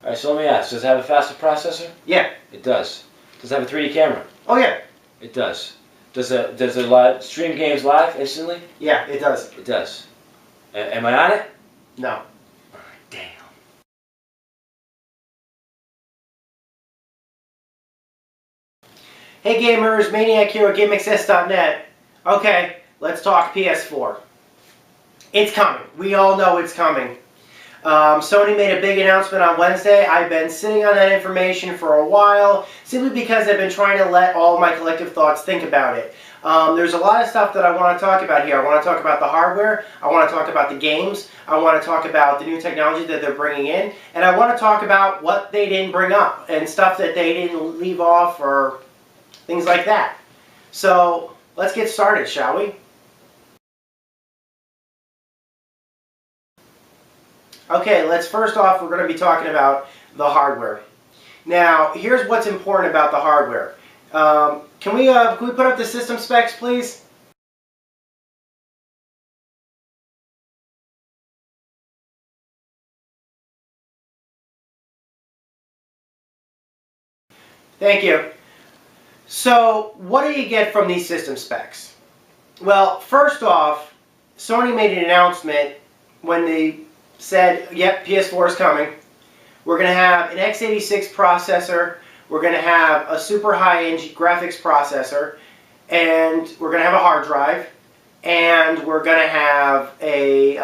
Alright, so let me ask, does it have a faster processor? Yeah. It does. Does it have a 3D camera? Oh yeah. It does. Does it live, stream games live instantly? Yeah, it does. It does. Am I on it? No. Damn. Hey gamers, Maniac here at GameAccess.net. Okay, let's talk PS4. It's coming. We all know it's coming. Sony made a big announcement on Wednesday. I've been sitting on that information for a while, simply because I've been trying to let all my collective thoughts think about it. There's a lot of stuff that I want to talk about here. I want to talk about the hardware, I want to talk about the games, I want to talk about the new technology that they're bringing in, and I want to talk about what they didn't bring up, and stuff that they didn't leave off, or things like that. So, let's get started, shall we? Okay, first off, we're going to be talking about the hardware. Now, here's what's important about the hardware. Can we put up the system specs, please? Thank you. So, what do you get from these system specs? Well, first off, Sony made an announcement when they said, yep, PS4 is coming. We're going to have an x86 processor, we're going to have a super high-end graphics processor, and we're going to have a hard drive, and we're going to have a 8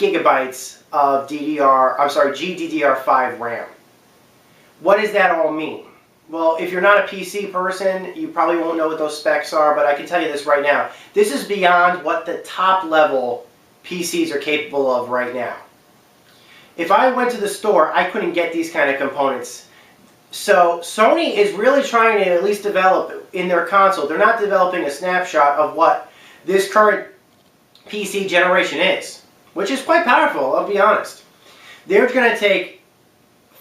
gigabytes of GDDR5 RAM. What does that all mean? Well, if you're not a PC person, you probably won't know what those specs are, but I can tell you this right now. This is beyond what the top level PCs are capable of right now. If I went to the store, I couldn't get these kind of components. So Sony is really trying to at least develop in their console. They're not developing a snapshot of what this current PC generation is, which is quite powerful, I'll be honest. They're going to take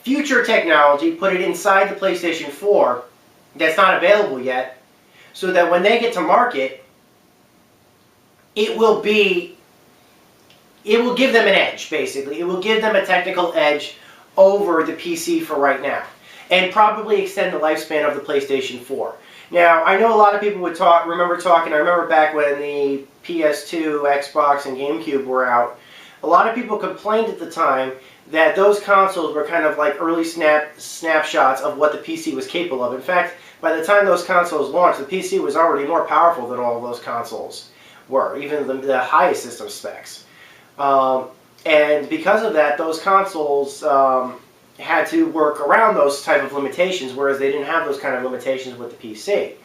future technology, put it inside the PlayStation 4 that's not available yet, so that when they get to market, it will give them an edge, basically. It will give them a technical edge over the PC for right now, and probably extend the lifespan of the PlayStation 4. Now, I know a lot of people would remember back when the PS2, Xbox, and GameCube were out, a lot of people complained at the time that those consoles were kind of like early snapshots of what the PC was capable of. In fact, by the time those consoles launched, the PC was already more powerful than all of those consoles were, even the highest system specs. And because of that, those consoles had to work around those type of limitations, whereas they didn't have those kind of limitations with the PC.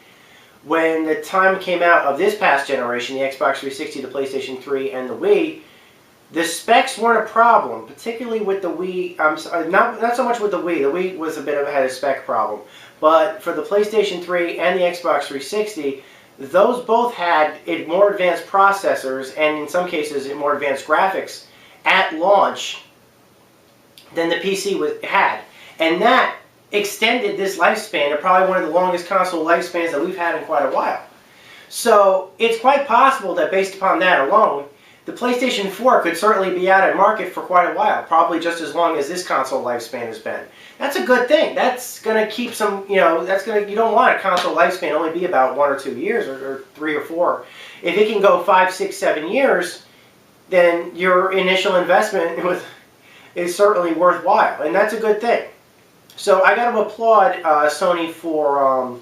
When the time came out of this past generation, the Xbox 360, the PlayStation 3, and the Wii, the specs weren't a problem, particularly with the Wii. Not so much with the Wii. The Wii was a bit of a spec problem. But for the PlayStation 3 and the Xbox 360, those both had more advanced processors, and in some cases more advanced graphics at launch than the PC had. And that extended this lifespan to probably one of the longest console lifespans that we've had in quite a while. So it's quite possible that based upon that alone, the PlayStation 4 could certainly be out at market for quite a while, probably just as long as this console lifespan has been. That's a good thing. That's going to keep some, you don't want a console lifespan only be about 1 or 2 years, or 3 or 4. If it can go 5, 6, 7 years, then your initial investment is certainly worthwhile, and that's a good thing. So I got to applaud Sony for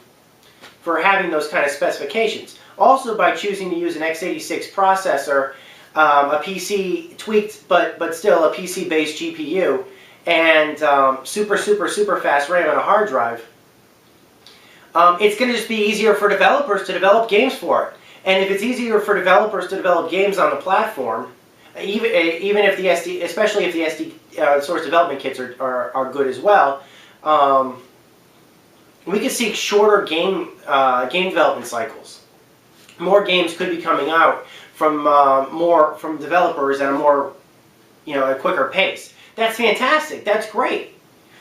having those kind of specifications. Also, by choosing to use an x86 processor, a PC tweaked, but still a PC-based GPU, and super fast RAM on a hard drive, it's going to just be easier for developers to develop games for it. And if it's easier for developers to develop games on the platform, even if the SD, especially if the SD source development kits are good as well, we could see shorter game development cycles. More games could be coming out from developers at a more, a quicker pace. That's fantastic. That's great.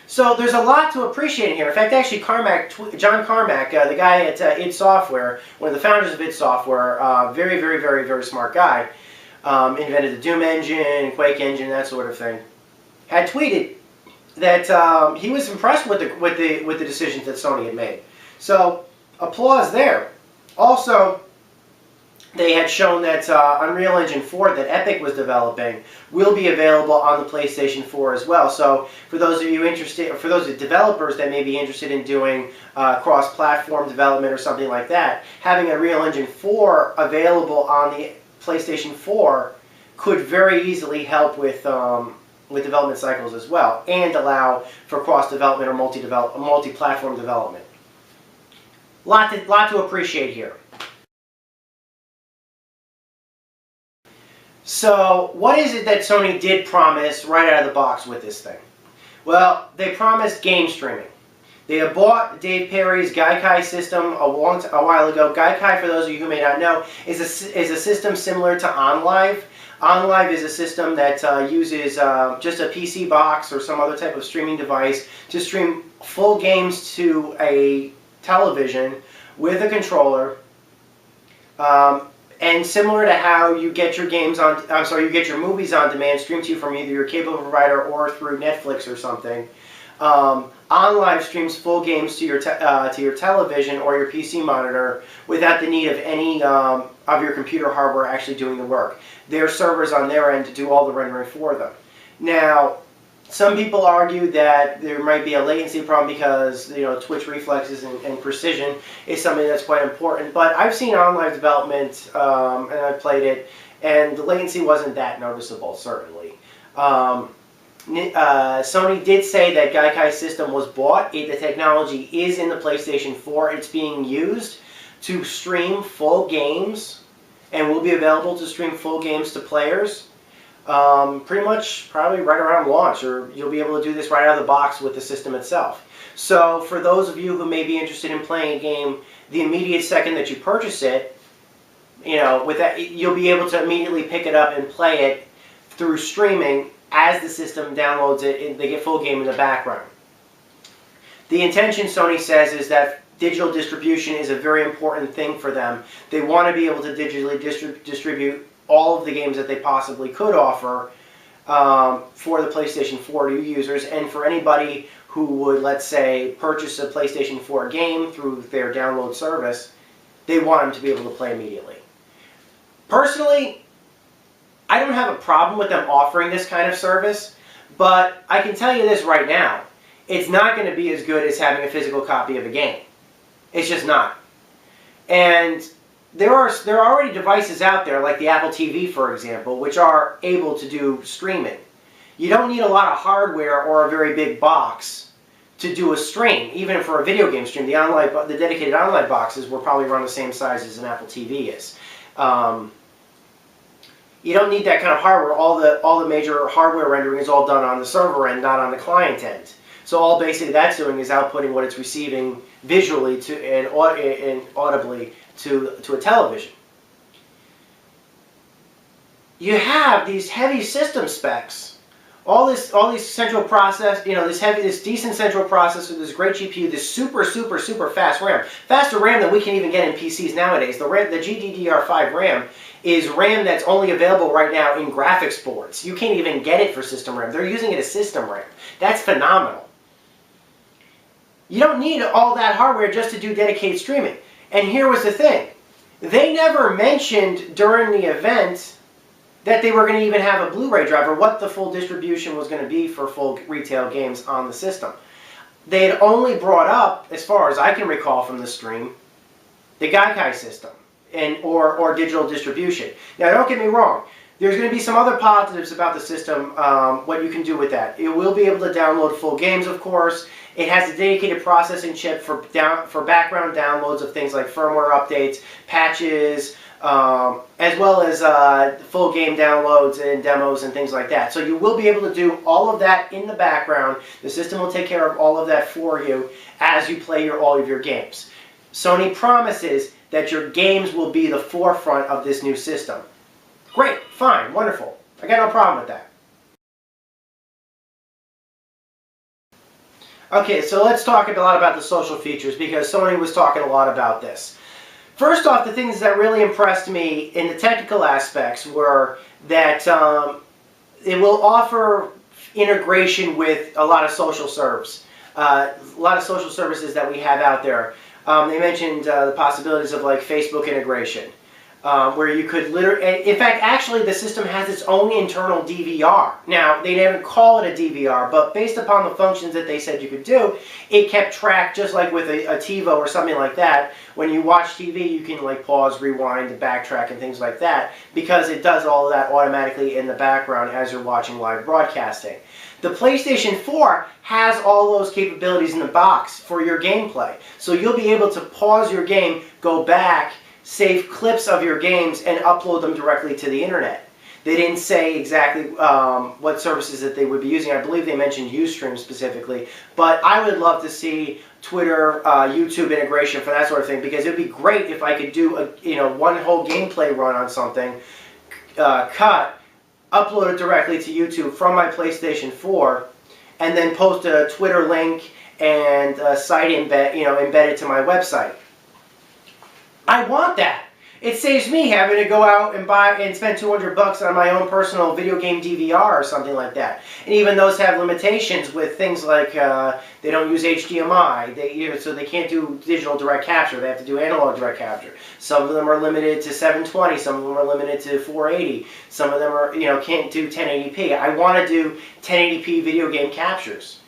So there's a lot to appreciate in here. In fact, actually, John Carmack, the guy at id Software, one of the founders of id Software, very smart guy, invented the Doom engine, Quake engine, that sort of thing, had tweeted that he was impressed with the decisions that Sony had made. So applause there. Also, they had shown that Unreal Engine 4 that Epic was developing will be available on the PlayStation 4 as well. So for those of you interested, or for those developers that may be interested in doing cross-platform development or something like that, having Unreal Engine 4 available on the PlayStation 4 could very easily help with development cycles as well, and allow for cross-development or multi-platform development. Lot to appreciate here. So, what is it that Sony did promise right out of the box with this thing? Well, they promised game streaming. They had bought Dave Perry's Gaikai system a while ago. Gaikai, for those of you who may not know, is a system similar to OnLive. OnLive is a system that uses just a PC box or some other type of streaming device to stream full games to a television with a controller. And similar to how you get your you get your movies on demand streamed to you from either your cable provider or through Netflix or something. OnLive streams full games to your television or your PC monitor without the need of any of your computer hardware actually doing the work. Their servers on their end to do all the rendering for them. Now, some people argue that there might be a latency problem because twitch reflexes and precision is something that's quite important. But I've seen OnLive development and I've played it, and the latency wasn't that noticeable, certainly. Sony did say that Gaikai system was bought. The technology is in the PlayStation 4. It's being used to stream full games and will be available to stream full games to players. Pretty much probably right around launch, or you'll be able to do this right out of the box with the system itself. So for those of you who may be interested in playing a game, the immediate second that you purchase it, with that, you'll be able to immediately pick it up and play it through streaming as the system downloads it and they get full game in the background. The intention, Sony says, is that digital distribution is a very important thing for them. They want to be able to digitally distribute all of the games that they possibly could offer for the PlayStation 4 users, and for anybody who would, let's say, purchase a PlayStation 4 game through their download service, they want them to be able to play immediately. Personally, I don't have a problem with them offering this kind of service, but I can tell you this right now, it's not going to be as good as having a physical copy of a game. It's just not. And there are already devices out there, like the Apple TV, for example, which are able to do streaming. You don't need a lot of hardware or a very big box to do a stream, even for a video game stream. The dedicated OnLive boxes will probably run the same size as an Apple TV is. You don't need that kind of hardware. All the major hardware rendering is all done on the server end, not on the client end. So all basically that's doing is outputting what it's receiving visually and audibly to a television. You have these heavy system specs, all these central process, this decent central processor, this great GPU, this super fast RAM, faster RAM than we can even get in PCs nowadays. The GDDR5 RAM is RAM that's only available right now in graphics boards. You can't even get it for system RAM. They're using it as system RAM. That's phenomenal. You don't need all that hardware just to do dedicated streaming. And here was the thing. They never mentioned during the event that they were going to even have a Blu-ray drive, or what the full distribution was going to be for full retail games on the system. They had only brought up, as far as I can recall from the stream, the Gaikai system or digital distribution. Now, don't get me wrong. There's going to be some other positives about the system, what you can do with that. It will be able to download full games, of course. It has a dedicated processing chip for background downloads of things like firmware updates, patches, as well as full game downloads and demos and things like that. So you will be able to do all of that in the background. The system will take care of all of that for you as you play all of your games. Sony promises that your games will be the forefront of this new system. Great, fine, wonderful. I got no problem with that. Okay, so let's talk a lot about the social features, because Sony was talking a lot about this. First off, the things that really impressed me in the technical aspects were that it will offer integration with a lot of social serves. A lot of social services that we have out there. They mentioned the possibilities of like Facebook integration, where you could literally, in fact, actually the system has its own internal DVR. Now, they didn't call it a DVR, but based upon the functions that they said you could do, it kept track, just like with a TiVo or something like that. When you watch TV, you can like pause, rewind, backtrack, and things like that, because it does all of that automatically in the background as you're watching live broadcasting. The PlayStation 4 has all those capabilities in the box for your gameplay. So you'll be able to pause your game, go back, save clips of your games, and upload them directly to the internet. They didn't say exactly what services that they would be using. I believe they mentioned Ustream specifically. But I would love to see Twitter, YouTube integration for that sort of thing, because it would be great if I could do one whole gameplay run on something, cut, upload it directly to YouTube from my PlayStation 4, and then post a Twitter link and a site embedded to my website. I want that. It saves me having to go out and buy and spend $200 on my own personal video game DVR or something like that. And even those have limitations with things like they don't use HDMI, so they can't do digital direct capture. They have to do analog direct capture. Some of them are limited to 720. Some of them are limited to 480. Some of them are can't do 1080p. I want to do 1080p video game captures.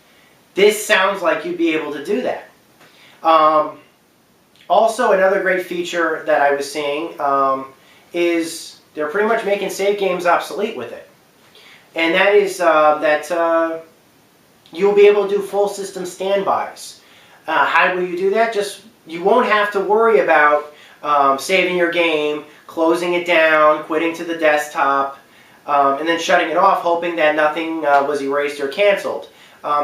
This sounds like you'd be able to do that. Also, another great feature that I was seeing is they're pretty much making save games obsolete with it. And that is that you'll be able to do full system standbys. How will you do that? You won't have to worry about saving your game, closing it down, quitting to the desktop, and then shutting it off, hoping that nothing was erased or canceled.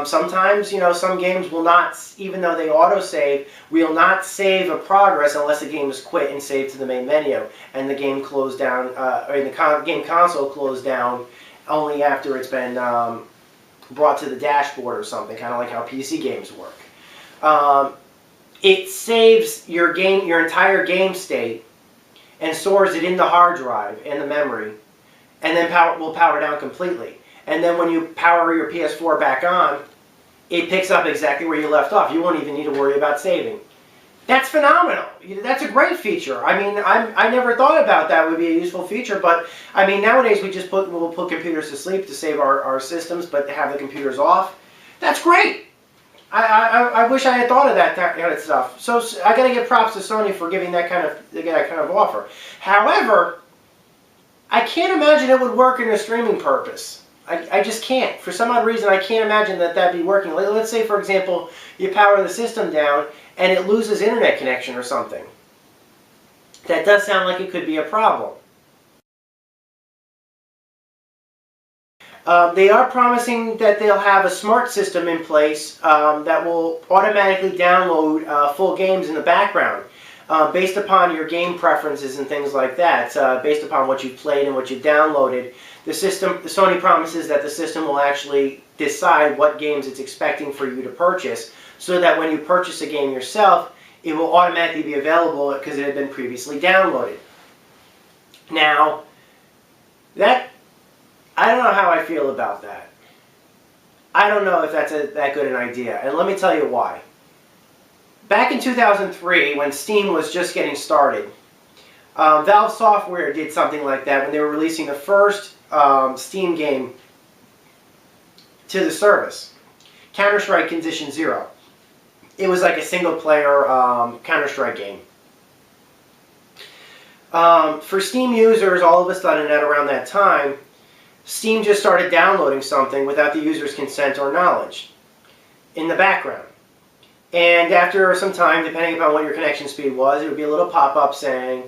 Sometimes, some games will not, even though they autosave, will not save a progress unless the game is quit and saved to the main menu, and the game closed down, or the game console closed down only after it's been brought to the dashboard or something, kind of like how PC games work. It saves your entire game state and stores it in the hard drive and the memory, and then will power down completely. And then when you power your PS4 back on, it picks up exactly where you left off. You won't even need to worry about saving. That's phenomenal. That's a great feature. I mean, I never thought about that would be a useful feature, but I mean, nowadays we'll put computers to sleep to save our systems, but have the computers off. That's great. I wish I had thought of that kind of stuff. So I got to give props to Sony for giving that kind of offer. However, I can't imagine it would work in a streaming purpose. I just can't. For some odd reason, I can't imagine that that'd be working. Let's say, for example, you power the system down and it loses internet connection or something. That does sound like it could be a problem. They are promising that they'll have a smart system in place that will automatically download full games in the background based upon your game preferences and things like that, based upon what you've played and what you've downloaded. The Sony promises that the system will actually decide what games it's expecting for you to purchase, so that when you purchase a game yourself, it will automatically be available because it had been previously downloaded. Now, I don't know how I feel about that. I don't know if that's that good an idea, and let me tell you why. Back in 2003, when Steam was just getting started, Valve Software did something like that when they were releasing the first Steam game to the service, Counter-Strike Condition Zero. It was like a single-player Counter-Strike game. For Steam users, all of a sudden at around that time, Steam just started downloading something without the user's consent or knowledge in the background. And after some time, depending upon what your connection speed was, it would be a little pop-up saying,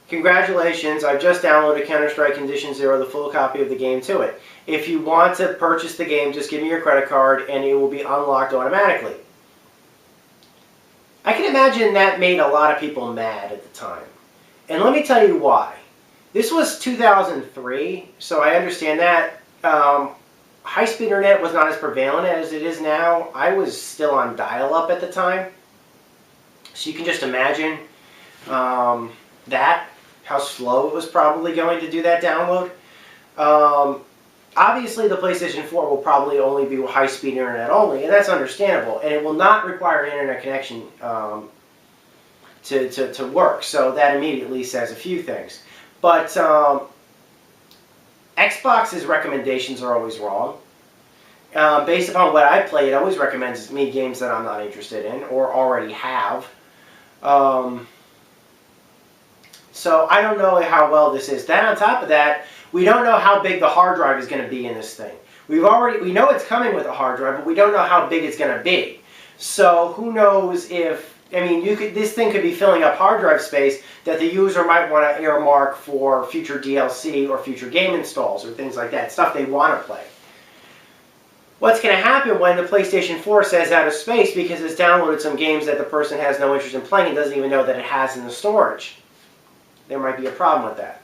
"Congratulations, I've just downloaded Counter-Strike Condition Zero, the full copy of the game to it. If you want to purchase the game, just give me your credit card and it will be unlocked automatically." I can imagine that made a lot of people mad at the time. And let me tell you why. This was 2003, so I understand that. High-speed internet was not as prevalent as it is now. I was still on dial-up at the time. So you can just imagine how slow it was probably going to do that download. Obviously, the PlayStation 4 will probably only be high-speed internet only, and that's understandable. And it will not require an internet connection to work. So that immediately says a few things. But Xbox's recommendations are always wrong. Based upon what I play, it always recommends me games that I'm not interested in or already have. So I don't know how well this is. Then on top of that, we don't know how big the hard drive is going to be in this thing. We know it's coming with a hard drive, but we don't know how big it's going to be. So who knows if, I mean, this thing could be filling up hard drive space that the user might want to earmark for future DLC or future game installs or things like that, stuff they want to play. What's going to happen when the PlayStation 4 says out of space because it's downloaded some games that the person has no interest in playing and doesn't even know that it has in the storage? There might be a problem with that.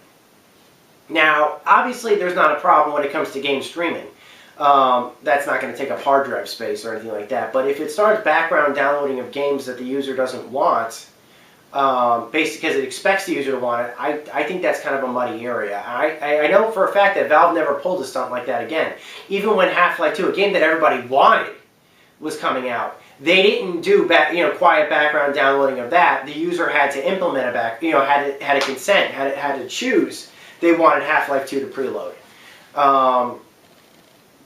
Now, obviously, there's not a problem when it comes to game streaming. That's not going to take up hard drive space or anything like that. But if it starts background downloading of games that the user doesn't want, basically because it expects the user to want it, I think that's kind of a muddy area. I know for a fact that Valve never pulled a stunt like that again. Even when Half-Life 2, a game that everybody wanted, was coming out, they didn't do quiet background downloading of that. The user had to implement had to consent, had to choose. They wanted Half-Life 2 to preload.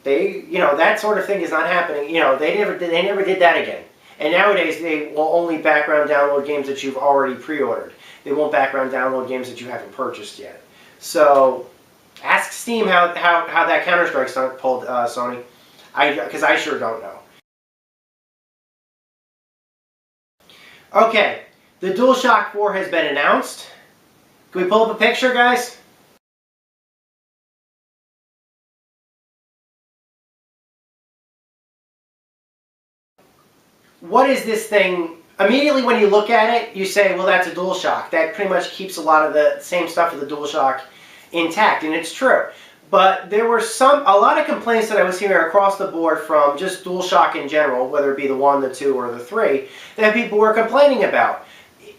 That sort of thing is not happening. They never did that again. And nowadays, they will only background download games that you've already pre-ordered. They won't background download games that you haven't purchased yet. So, ask Steam how that Counter-Strike stunt pulled, Sony. Because I sure don't know. Okay, the DualShock 4 has been announced. Can we pull up a picture, guys? What is this thing? Immediately when you look at it, you say, well, that's a DualShock. That pretty much keeps a lot of the same stuff of the DualShock intact, and it's true. But there were a lot of complaints that I was hearing across the board from just DualShock in general, whether it be the 1, the 2, or the 3, that people were complaining about.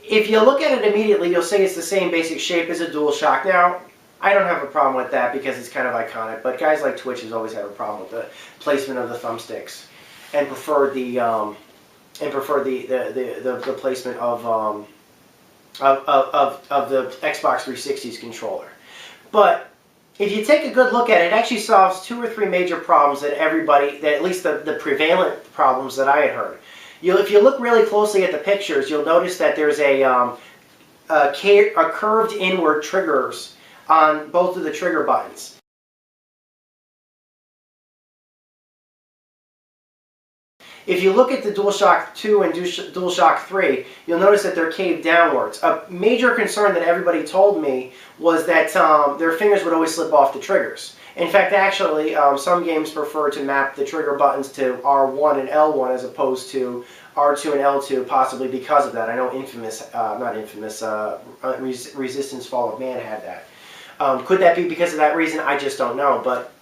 If you look at it immediately, you'll say it's the same basic shape as a DualShock. Now, I don't have a problem with that because it's kind of iconic, but guys like Twitch has always had a problem with the placement of the thumbsticks and preferred the placement of the Xbox 360's controller. But if you take a good look at it, it actually solves 2 or 3 major problems that at least the prevalent problems that I had heard. If you look really closely at the pictures, you'll notice that there's a curved inward triggers on both of the trigger buttons. If you look at the DualShock 2 and DualShock 3, you'll notice that they're caved downwards. A major concern that everybody told me was that their fingers would always slip off the triggers. In fact, actually, some games prefer to map the trigger buttons to R1 and L1 as opposed to R2 and L2, possibly because of that. I know Resistance Fall of Man had that. Could that be because of that reason? I just don't know, but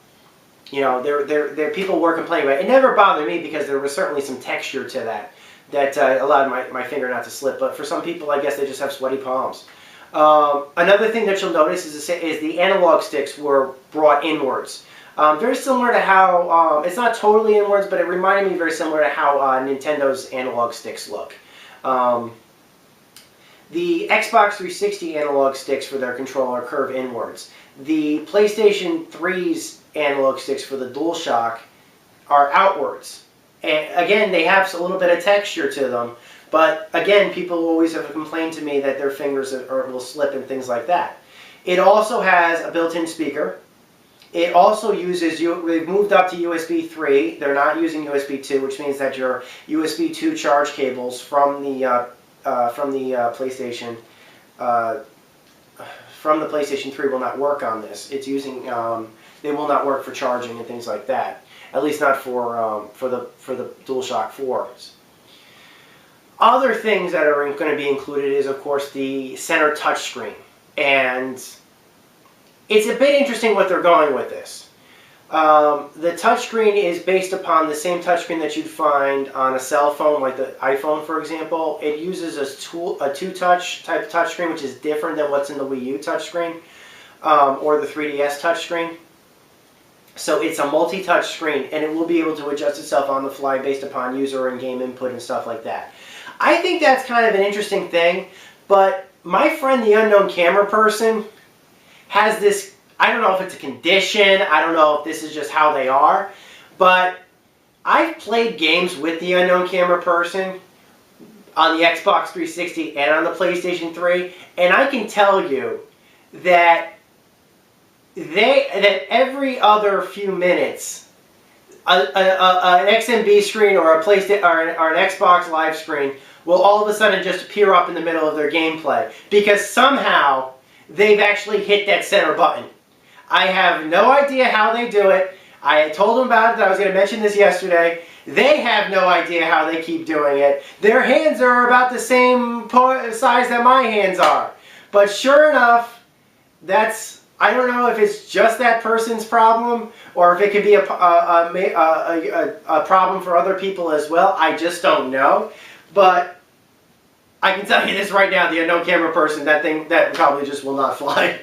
there people were complaining about it. It never bothered me because there was certainly some texture to that allowed my finger not to slip. But for some people, I guess they just have sweaty palms. Another thing that you'll notice is the analog sticks were brought inwards. Very similar to how, it's not totally inwards, but it reminded me very similar to how Nintendo's analog sticks look. The Xbox 360 analog sticks for their controller curve inwards. The PlayStation 3's analog sticks for the DualShock are outwards. And again, they have a little bit of texture to them, but again, people always have complained to me that their fingers will slip and things like that. It also has a built-in speaker. It also uses, they've moved up to USB 3. They're not using USB 2, which means that your USB 2 charge cables from the PlayStation 3 will not work on this. It's using they will not work for charging and things like that. At least not for the DualShock 4s. Other things that are going to be included is, of course, the center touchscreen, and it's a bit interesting what they're going with this. The touchscreen is based upon the same touchscreen that you'd find on a cell phone, like the iPhone, for example. It uses a two-touch type touchscreen, which is different than what's in the Wii U touchscreen or the 3DS touchscreen. So it's a multi-touch screen, and it will be able to adjust itself on the fly based upon user and game input and stuff like that. I think that's kind of an interesting thing, but my friend, the unknown camera person, has this, I don't know if it's a condition, I don't know if this is just how they are, but I've played games with the unknown camera person on the Xbox 360 and on the PlayStation 3, and I can tell you that every other few minutes, an XMB screen or a PlayStation or an Xbox Live screen will all of a sudden just appear up in the middle of their gameplay because somehow they've actually hit that center button. I have no idea how they do it. I told them about it. I was going to mention this yesterday. They have no idea how they keep doing it. Their hands are about the same size that my hands are. But sure enough, I don't know if it's just that person's problem or if it could be a problem for other people as well. I just don't know. But I can tell you this right now, the unknown camera person, that probably just will not fly.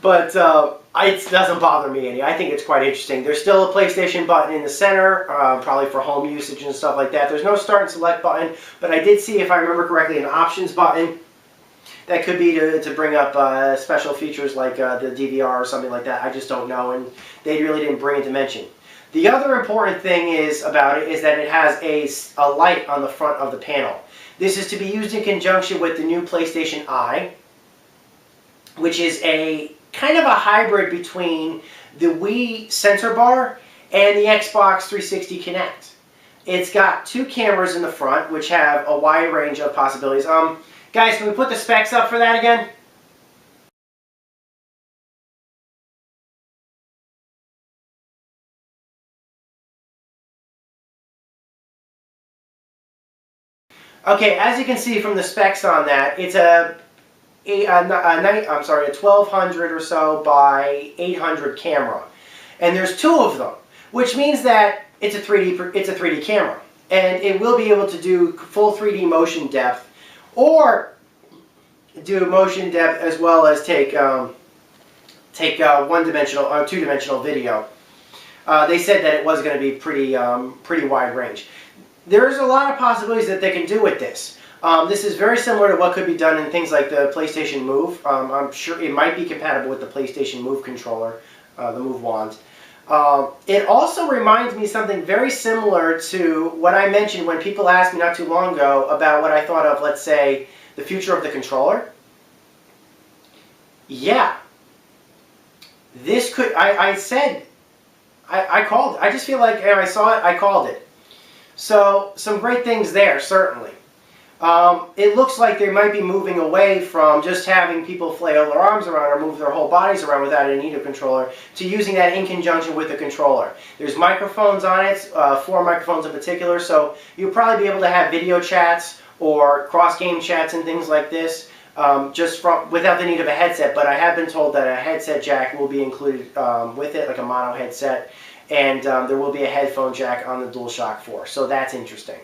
But it doesn't bother me any. I think it's quite interesting. There's still a PlayStation button in the center, probably for home usage and stuff like that. There's no start and select button, but I did see, if I remember correctly, an options button. That could be to bring up special features like the DVR or something like that. I just don't know, and they really didn't bring it to mention. The other important thing about it is that it has a light on the front of the panel. This is to be used in conjunction with the new PlayStation Eye, which is a kind of a hybrid between the Wii sensor bar and the Xbox 360 Kinect. It's got two cameras in the front, which have a wide range of possibilities. Guys, can we put the specs up for that again? Okay, as you can see from the specs on that, it's a 1200 or so by 800 camera, and there's two of them, which means that it's a 3D camera, and it will be able to do full 3D motion depth, or do motion depth as well as take one-dimensional or two-dimensional video. They said that it was going to be pretty wide range. There's a lot of possibilities that they can do with this. This is very similar to what could be done in things like the PlayStation Move. I'm sure it might be compatible with the PlayStation Move controller, the Move Wand. It also reminds me something very similar to what I mentioned when people asked me not too long ago about what I thought of, let's say, the future of the controller. Yeah. This could, I said, I called it. I just feel like, and I saw it, I called it. So, some great things there, certainly. It looks like they might be moving away from just having people flail their arms around or move their whole bodies around without any need of controller to using that in conjunction with the controller. There's microphones on it, 4 microphones in particular, so you'll probably be able to have video chats or cross-game chats and things like this without the need of a headset. But I have been told that a headset jack will be included with it, like a mono headset, and there will be a headphone jack on the DualShock 4, so that's interesting.